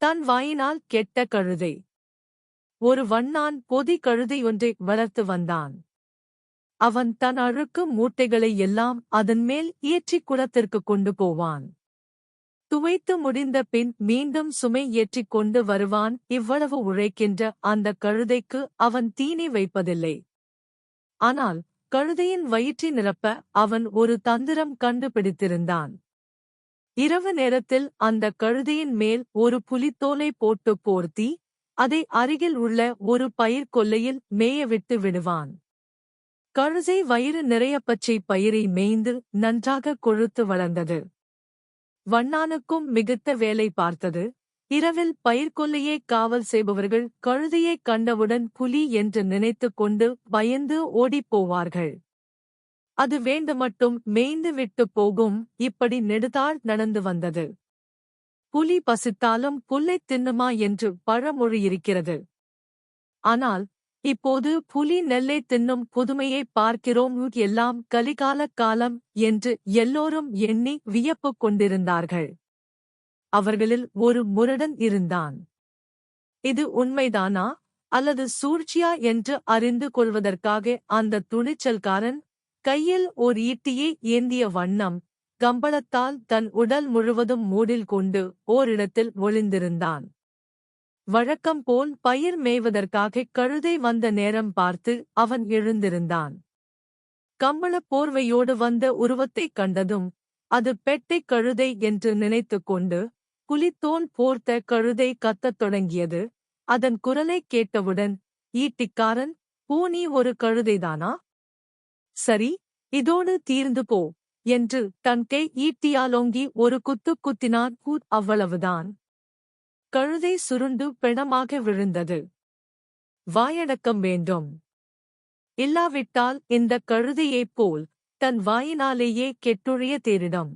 தன் வாயினால் கெட்ட கழுதை. ஒரு வண்ணான் பொதி கழுதையொன்றை வளர்த்து வந்தான். அவன் தன் அழுக்கு மூட்டைகளை எல்லாம் அதன்மேல் ஏற்றிக் குளத்திற்குக் கொண்டு போவான். துவைத்து முடிந்த பின் மீண்டும் சுமை ஏற்றிக் கொண்டு வருவான். இவ்வளவு உழைக்கின்ற அந்த கழுதைக்கு அவன் தீனி வைப்பதில்லை. ஆனால் கழுதையின் வயிற்றி நிரப்ப அவன் ஒரு தந்திரம் கண்டுபிடித்திருந்தான். இரவு நேரத்தில் அந்த கழுதையின் மேல் ஒரு புலித்தோலை போட்டு போர்த்தி அதை அருகில் உள்ள ஒரு பயிர் கொல்லையில் மேயவிட்டு விடுவான். கழுதை வயிறு நிறைய பச்சை பயிரை மேய்ந்து நன்றாக கொழுத்து வளர்ந்தது. வண்ணானுக்கும் மிகுத்த வேலை பார்த்தது. இரவில் பயிர்கொல்லையே காவல் செய்பவர்கள் கழுதையைக் கண்டவுடன் புலி என்று நினைத்துக் கொண்டு பயந்து ஓடிப்போவார்கள். அது வேண்டுமட்டும் மேய்ந்து விட்டுப் போகும். இப்படி நெடுதாள் நடந்து வந்தது. புலி பசித்தாலும் புல்லைத் தின்னுமா என்று பழமொழி இருக்கிறது. ஆனால் இப்போது புலி நெல்லைத் தின்னும் புதுமையை பார்க்கிறோம். எல்லாம் கலிகாலக் காலம் என்று எல்லோரும் எண்ணி வியப்புக் கொண்டிருந்தார்கள். அவர்களில் ஒரு முரடன் இருந்தான். இது உண்மைதானா அல்லது சூழ்ச்சியா என்று அறிந்து கொள்வதற்காக அந்த துணிச்சல்காரன் கையில் ஓர் ஈட்டியை ஏந்திய வண்ணம் கம்பளத்தால் தன் உடல் முழுவதும் மூடில் கொண்டு ஓரிடத்தில் ஒளிந்திருந்தான். வழக்கம் போல் பயிர் மேய்வதற்காக கழுதை வந்த நேரம் பார்த்து அவன் எழுந்திருந்தான். கம்பளப் போர்வையோடு வந்த உருவத்தைக் கண்டதும் அது பெட்டைக் கழுதை என்று நினைத்துக் கொண்டு புலித்தோல் போர்த்த கழுதை கத்தத் தொடங்கியது. அதன் குரலைக் கேட்டவுடன், ஈட்டிக்காரன், நீ ஒரு கழுதைதானா? சரி, இதோடு தீர்ந்து போ என்று தன் கை ஈட்டியாலோங்கி ஒரு குத்துக் குத்தினான். அவ்வளவுதான். கழுதை சுருண்டு பிணமாக விழுந்தது. வாயடக்கம் வேண்டும். இல்லாவிட்டால் இந்தக் கழுதையைப் போல் தன் வாயினாலேயே கெட்டொழிய தேரிடும்.